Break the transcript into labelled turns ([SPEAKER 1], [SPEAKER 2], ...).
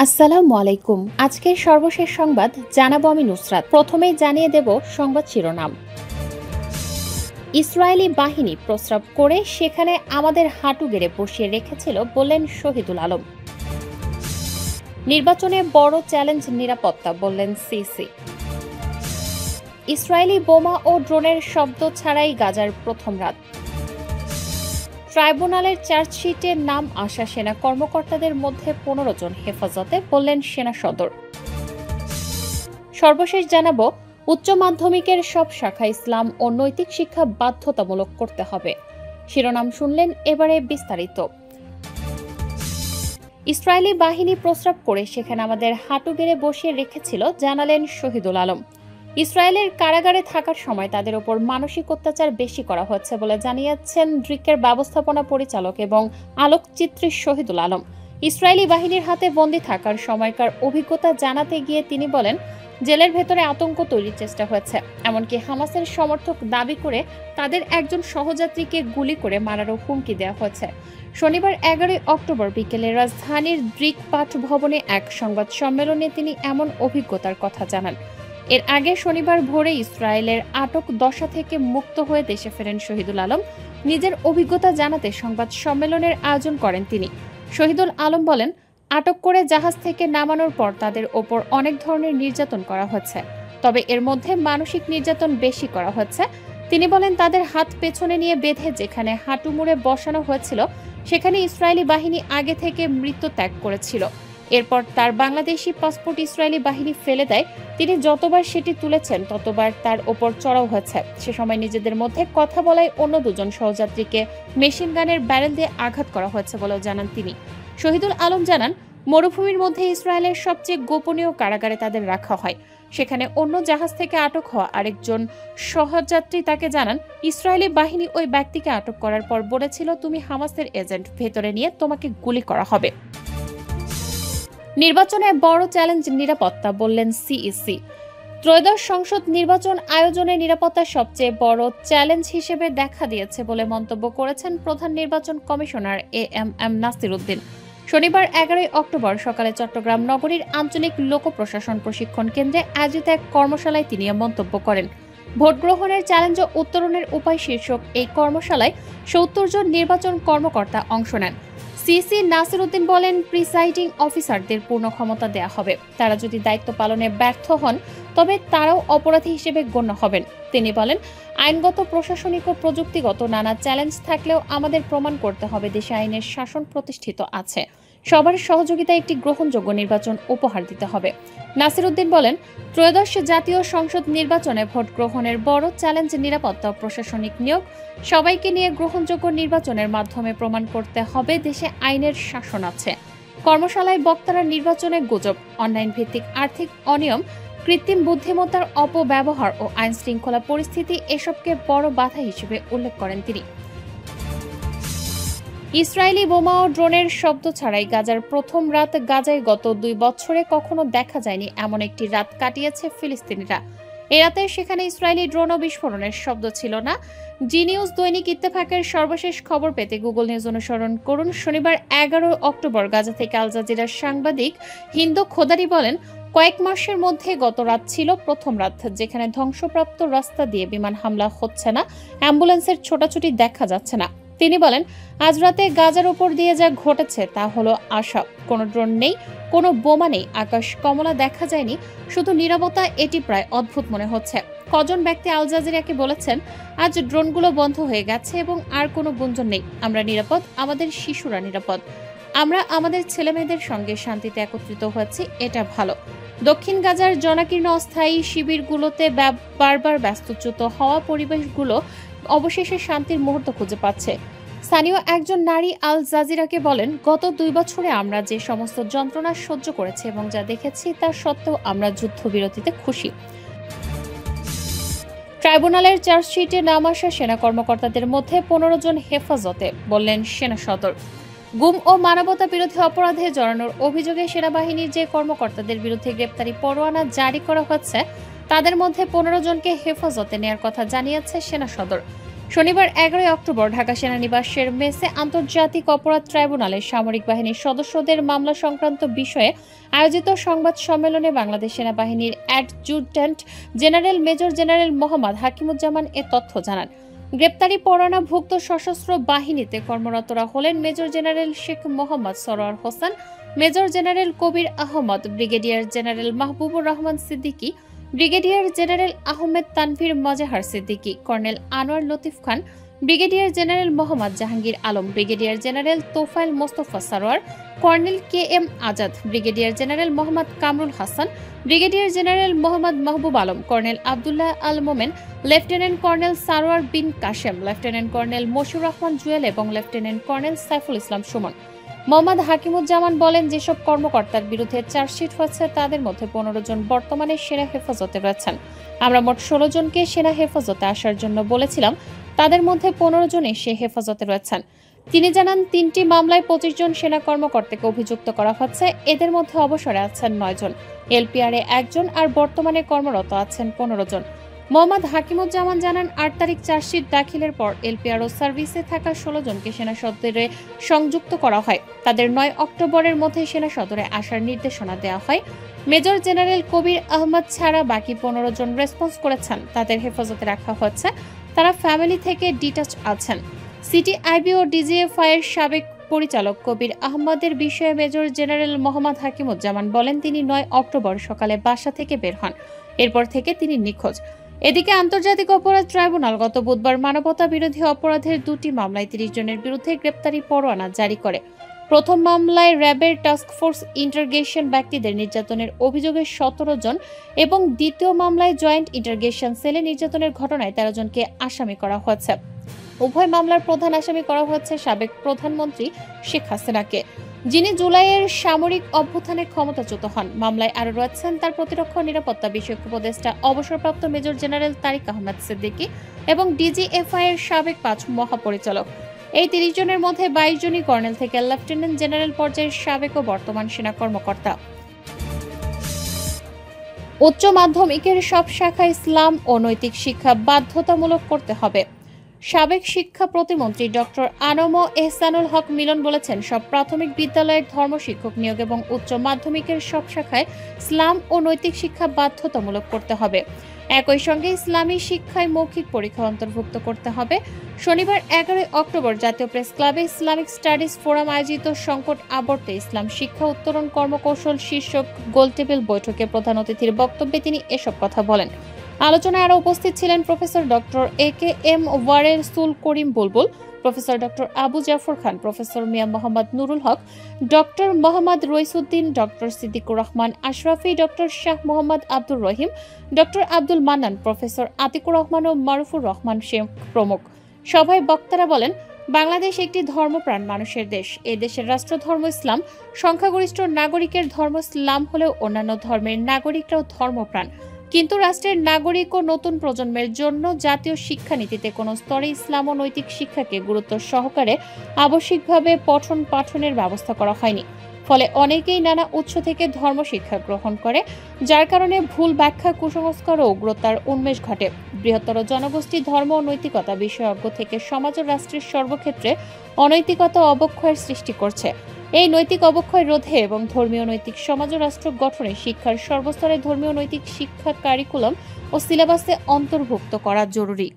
[SPEAKER 1] আসসালামু আলাইকুম। আজকের সর্বশেষ সংবাদ জানাবো আমি নুসরাত। প্রথমেই জানিয়ে দেব সংবাদ শিরোনাম। ইসরায়েলি বাহিনী প্রস্রাব করে সেখানে আমাদের হাঁটু গেড়ে বসিয়ে রেখেছিল বললেন শহীদুল আলম। নির্বাচনে বড় চ্যালেঞ্জ নিরাপত্তা বললেন সিসি। ইসরায়েলি বোমা ও ড্রোনের শব্দ ছাড়াই গাজার প্রথম রাত। ট্রাইব্যুনালের চার্জশিটে নাম আসা সেনা কর্মকর্তাদের মধ্যে 15 জন হেফাজতে বললেন সেনা সদর। সর্বশেষ জানাবো, উচ্চ মাধ্যমিকের সব শাখা ইসলাম ও নৈতিক শিক্ষা বাধ্যতামূলক করতে হবে। শিরোনাম শুনলেন, এবারে বিস্তারিত। ইসরায়েলি বাহিনী প্রস্রাব করে সেখানে আমাদের হাঁটু গেড়ে বসিয়ে রেখেছিল জানালেন শহীদুল আলম। ইসরায়েলের কারাগারে থাকার সময় তাদের ওপর মানসিক অত্যাচার বেশি করা হচ্ছে বলে জানিয়েছেন ড্রিকের ব্যবস্থাপনা পরিচালক এবং আলোকচিত্রী শহীদুল আলম। ইসরায়েলি বাহিনীর হাতে বন্দী থাকার সময়কার অভিজ্ঞতা জানাতে গিয়ে তিনি বলেন, জেলের ভেতরে আতঙ্ক তৈরির চেষ্টা হয়েছে। এমনকি হামাসের সমর্থক দাবি করে তাদের একজন সহযাত্রীকে গুলি করে মারারও হুমকি দেওয়া হয়েছে। শনিবার 11 অক্টোবর বিকেলে রাজধানীর ড্রিক পাঠ ভবনে এক সংবাদ সম্মেলনে তিনি এমন অভিজ্ঞতার কথা জানান। এর আগে শনিবার ভোরে ইসরায়েলের আটক দশা থেকে মুক্ত হয়ে দেশে ফেরেন শহীদুল আলম। নিজের অভিজ্ঞতা জানাতে সংবাদ সম্মেলনের আয়োজন করেন তিনি। শহীদুল আলম বলেন, আটক করে জাহাজ থেকে নামানোর পর তাদের ওপর অনেক ধরনের নির্যাতন করা হচ্ছে, তবে এর মধ্যে মানসিক নির্যাতন বেশি করা হচ্ছে। তিনি বলেন, তাদের হাত পেছনে নিয়ে বেঁধে যেখানে হাঁটু মুড়ে বসানো হয়েছিল সেখানে ইসরায়েলি বাহিনী আগে থেকে মৃত্যু ত্যাগ করেছিল। এরপর তার বাংলাদেশি পাসপোর্ট ইসরায়েলি বাহিনী ফেলে দেয়। তিনি যতবার সেটি তুলেছেন ততবার তার ওপর চড়াও হয়েছে। সে সময় নিজেদের মধ্যে কথা বলায় অন্য দুজন সহযাত্রীকে মেশিন গানের ব্যারেল দিয়ে আঘাত করা হয়েছে বলেও জানান তিনি। শহীদুল আলম জানান, মরুভূমির মধ্যে ইসরায়েলের সবচেয়ে গোপনীয় কারাগারে তাদের রাখা হয়। সেখানে অন্য জাহাজ থেকে আটক হওয়া আরেকজন সহযাত্রী তাকে জানান, ইসরায়েলি বাহিনী ওই ব্যক্তিকে আটক করার পর বলেছিল, তুমি হামাসের এজেন্ট, ভেতরে নিয়ে তোমাকে গুলি করা হবে। নির্বাচনে বড় চ্যালেঞ্জ নিরাপত্তা বললেন সিইসি। ত্রয়োদশ সংসদ নির্বাচন আয়োজনে নিরাপত্তা সবচেয়ে বড় চ্যালেঞ্জ হিসেবে দেখা দিয়েছে বলে মন্তব্য করেছেন প্রধান নির্বাচন কমিশনার এএমএম নাসির উদ্দিন। শনিবার 11 অক্টোবর সকালে চট্টগ্রাম নগরীর আঞ্চলিক লোক প্রশাসন প্রশিক্ষণ কেন্দ্রে আয়োজিত এক কর্মশালায় তিনি মন্তব্য করেন। ভোট গ্রহণের চ্যালেঞ্জ ও উত্তরণের উপায় শীর্ষক এই কর্মশালায় 70 জন নির্বাচন কর্মকর্তা অংশ নেন। সিসি নাসির উদ্দিন বলেন, প্রিসাইডিং অফিসারদের পূর্ণ ক্ষমতা দেয়া হবে। তারা যদি দায়িত্ব পালনে ব্যর্থ হন তবে তারাও অপরাধী হিসেবে গণ্য হবেন। তিনি বলেন, আইনগত, প্রশাসনিক ও প্রযুক্তিগত নানা চ্যালেঞ্জ থাকলেও আমাদের প্রমাণ করতে হবে দেশে আইনের শাসন প্রতিষ্ঠিত আছে। সবার সহযোগিতায় একটি গ্রহণযোগ্য নির্বাচন উপহার দিতে হবে। নাসির উদ্দিন বলেন, ত্রয়োদশ জাতীয় সংসদ নির্বাচনে ভোট গ্রহণের বড় চ্যালেঞ্জ নিরাপত্তা ও প্রশাসনিক নিয়োগ। সবাইকে নিয়ে গ্রহণযোগ্য নির্বাচনের মাধ্যমে প্রমাণ করতে হবে দেশে আইনের শাসন আছে। কর্মশালায় বক্তারা নির্বাচনে গুজব, অনলাইন ভিত্তিক আর্থিক অনিয়ম, কৃত্রিম বুদ্ধিমত্তার অপব্যবহার ও আইন শৃঙ্খলা পরিস্থিতি এসবকে বড় বাধা হিসেবে উল্লেখ করেন তিনি। ইসরায়েলি বোমা ও ড্রোনের শব্দ ছাড়াই গাজার প্রথম রাত। গাজায় গত 2 বছরে কখনো দেখা যায়নি এমন একটি রাত কাটিয়েছে ফিলিস্তিনিরা। এ রাতে সেখানে ইসরায়েলি ড্রোন ও বিস্ফোরণের শব্দ ছিল না। জি নিউজ দৈনিক ইত্তেফাকের সর্বশেষ খবর পেতে গুগল নিউজ অনুসরণ করুন। শনিবার 11 অক্টোবর গাজা থেকে আল জাজিরার সাংবাদিক হিন্দু খোদারি বলেন, কয়েক মাসের মধ্যে গত রাত ছিল প্রথম রাত যেখানে ধ্বংসপ্রাপ্ত রাস্তা দিয়ে বিমান হামলা হচ্ছে না, অ্যাম্বুলেন্সের ছোটাছুটি দেখা যাচ্ছে না। তিনি বলেন, আজ রাতে গাজার উপর দিয়ে যা ঘটেছে তা হলো আশা। কোনো ড্রোন নেই, কোনো বোমা নেই, আকাশ কমলা দেখা যায়নি, শুধু নীরবতা। এটি প্রায় অদ্ভুত মনে হচ্ছে। কজন ব্যক্তি আল জাজিরাকে বলেছেন, আজ ড্রোনগুলো বন্ধ হয়ে গেছে এবং আর কোনো গুঞ্জন নেই। আমরা নিরাপদ, আমাদের শিশুরা নিরাপদ। আমরা আমাদের ছেলেমেয়েদের সঙ্গে শান্তিতে একত্রিত হয়েছি, এটা ভালো। দক্ষিণ গাজার জনাকীর্ণ অস্থায়ী শিবিরগুলোতে বারবার ব্যস্তচ্যুত হওয়া পরিবেশগুলো অবশেষে শান্তির মুহূর্ত খুঁজে পাচ্ছে। স্থানীয় একজন নারী আল জাজিরাকে বলেন, গত 2 বছরে আমরা যে সমস্ত যন্ত্রণা সহ্য করেছি এবং যা দেখেছি তা সত্ত্বেও আমরা যুদ্ধবিরতিতে খুশি। ট্রাইব্যুনালের চার্জশিটে নাম আসা সেনা কর্মকর্তাদের মধ্যে 15 জন হেফাজতে বললেন সেনা সদর। গুম ও মানবতা বিরোধী অপরাধে জড়ানোর অভিযোগে সেনাবাহিনীর যে কর্মকর্তাদের বিরুদ্ধে গ্রেপ্তারি পরোয়ানা জারি করা হচ্ছে তাদের মধ্যে 15 জনকে হেফাজতে নেয়ার কথা জানিয়েছে সেনা সদর। শনিবার 11 অক্টোবর ঢাকা সেনানিবাসের মেসে আন্তর্জাতিক অপরাধ ট্রাইব্যুনালের সামরিক বাহিনীর সদস্যদের মামলা সংক্রান্ত বিষয়ে আয়োজিত সংবাদ সম্মেলনে বাংলাদেশ সেনাবাহিনীর adjutant general major general Mohammad Hakimuzzaman এ তথ্য জানান। গ্রেপ্তারি পরোয়ানাভুক্ত সশস্ত্র বাহিনীতে কর্মরতরা হলেন major general Sheikh Mohammad Sarwar Hossain, major general Kabir Ahmed, brigadier general Mahbubur Rahman Siddiqui, brigadier general Ahmed Tanvir Mazahar Siddiqui, colonel Anwar Latif Khan, brigadier general Mohammad Jahangir Alam, brigadier general Tofail Mostafa Sarwar, colonel K M Azad, brigadier general Mohammad Kamrul Hasan, brigadier general Mohammad Mahbub Alam, colonel Abdullah আল মোমেন, লেফটেন্যান্ট কর্নেল সারোয়ার বিন কাশেম, লেফটেন্যান্ট কর্নেল মশিউর রহমান জুয়েল এবং লেফটেন্যান্ট কর্নেল সাইফুল ইসলাম সুমন। মোহাম্মদ হাকিমুজ্জামান বলেন, যেসব কর্মকর্তার বিরুদ্ধে চার্জশিট হয়েছে তাদের মধ্যে 15 জন বর্তমানে সেনা হেফাজতে রয়েছেন। আমরা মোট 16 জনকে সেনা হেফাজতে আসার জন্য বলেছিলাম, তাদের মধ্যে 15 জন এসে হেফাজতে রয়েছেন। তিনি জানান, 3টি মামলায় 25 জন সেনা কর্মকর্তাকে অভিযুক্ত করা হচ্ছে। এদের মধ্যে অবসরে আছেন 9 জন, এলপিআরে 1 জন আর বর্তমানে কর্মরত আছেন 15 জন। মোহাম্মদ হাকিমুজ্জামান জানান, 8 তারিখ চার্জশিট দাখিলের পর এলপিআর ও সার্ভিসে থাকা 16 জনকে সেনা সদরে সংযুক্ত করা হয়। তাদের 9 অক্টোবরের মধ্যে সেনা সদরে আসার নির্দেশনা দেওয়া হয়। মেজর জেনারেল কবির আহমদ ছাড়া বাকি 15 জন রেসপন্স করেছেন, তাদের হেফাজতে রাখা হচ্ছে। তারা ফ্যামিলি থেকে ডিটাচ আছেন। সিটিআইবি ও ডিজিএফআই এর সাবেক পরিচালক কবির আহমদের বিষয়ে মেজর জেনারেল মোহাম্মদ হাকিমুজ্জামান বলেন, তিনি 9 অক্টোবর সকালে বাসা থেকে বের হন। এরপর থেকে তিনি নিখোঁজ। এদিকে আন্তর্জাতিক অপরাধ ট্রাইব্যুনাল গত বুধবার মানবতা বিরোধী অপরাধের 2টি মামলায় 30 জনের বিরুদ্ধে গ্রেপ্তারি পরোয়ানা জারি করে। প্রথম মামলায় র্যাবের টাস্কফোর্স ইন্টারগেশন ব্যক্তিদের নির্যাতনের অভিযোগে 17 জন এবং দ্বিতীয় মামলায় জয়েন্ট ইন্টারগেশন সেলে নির্যাতনের ঘটনায় 13 জনকে আসামি করা হয়েছে। উভয় মামলার প্রধান আসামি করা হচ্ছে সাবেক প্রধানমন্ত্রী শেখ হাসিনাকে, যিনি জুলাইয়ের সামরিক অভ্যুত্থানে ক্ষমতাচ্যুত হন। মামলায় আরও রয়েছেন তার প্রতিরক্ষা নিরাপত্তা বিষয়ক উপদেষ্টা অবসরপ্রাপ্ত মেজর জেনারেল তারিক আহমেদ সিদ্দিকী এবং ডিজিএফআই এর সাবেক 5 মহাপরিচালক। এই 30 জনের মধ্যে 22 জনই কর্নেল থেকে লেফটেন্যান্ট জেনারেল পর্যায়ের সাবেক ও বর্তমান সেনা কর্মকর্তা। উচ্চ মাধ্যমিকের সব শাখায় ইসলাম ও নৈতিক শিক্ষা বাধ্যতামূলক করতে হবে। সাবেক শিক্ষা প্রতিমন্ত্রী ডক্টর আনম এহসানুল হক মিলন বলেছেন, সব প্রাথমিক বিদ্যালয়ের ধর্ম শিক্ষক নিয়োগ এবং উচ্চ মাধ্যমিকের সব শাখায় ইসলাম ও নৈতিক শিক্ষা বাধ্যতামূলক করতে হবে। একই সঙ্গে ইসলামী শিক্ষায় মৌখিক পরীক্ষা অন্তর্ভুক্ত করতে হবে। শনিবার 11 অক্টোবর জাতীয় প্রেস ক্লাবে ইসলামিক স্টাডিজ ফোরাম আয়োজিত সংকট আবর্তে ইসলাম শিক্ষা উত্তরণ কর্মকৌশল শীর্ষক গোলটেবিল বৈঠকে প্রধান অতিথির বক্তব্যে তিনি এসব কথা বলেন। আলোচনায় আরও উপস্থিত ছিলেন প্রফেসর ডক্টর AKM ওয়ারের সুল Karim Bulbul, professor doctor Abu Jafar Khan, professor Mia Mohammad Nurul Haque, doctor Mohammad Raisuddin, doctor Siddiqur Rahman Ashrafi, doctor Shah Mohammad Abdur Rahim, doctor Abdul Mannan, professor Atiqur Rahman ও মারুফুর রহমান শেখ প্রমুখ। সভায় বক্তারা বলেন, বাংলাদেশ একটি ধর্মপ্রাণ মানুষের দেশ। এই দেশের রাষ্ট্রধর্ম ইসলাম। সংখ্যাগরিষ্ঠ নাগরিকের ধর্ম ইসলাম হলেও অন্যান্য ধর্মের নাগরিকরাও ধর্মপ্রাণ। কিন্তু রাষ্ট্রের নাগরিক ও নতুন প্রজন্মের জন্য জাতীয় শিক্ষানীতিতে কোনো স্তরে ইসলাম ও নৈতিক শিক্ষাকে গুরুত্ব সহকারে আবশ্যিকভাবে পঠন পাঠনের ব্যবস্থা করা হয়নি। ফলে অনেকেই নানা উৎস থেকে ধর্ম শিক্ষা গ্রহণ করে, যার কারণে ভুল ব্যাখ্যা, কুসংস্কার ও উগ্রতার উন্মেষ ঘটে। বৃহত্তর জনগোষ্ঠী ধর্ম ও নৈতিকতা বিশেষজ্ঞ থেকে সমাজ ও রাষ্ট্রের সর্বক্ষেত্রে অনৈতিকতা ও অবক্ষয়ের সৃষ্টি করছে। এই নৈতিক অবক্ষয় রোধে এবং ধর্মীয় নৈতিক সমাজ ও রাষ্ট্র গঠনে শিক্ষার সর্বস্তরে ধর্মীয় নৈতিক শিক্ষা কারিকুলাম ও সিলেবাসে অন্তর্ভুক্ত করা জরুরি।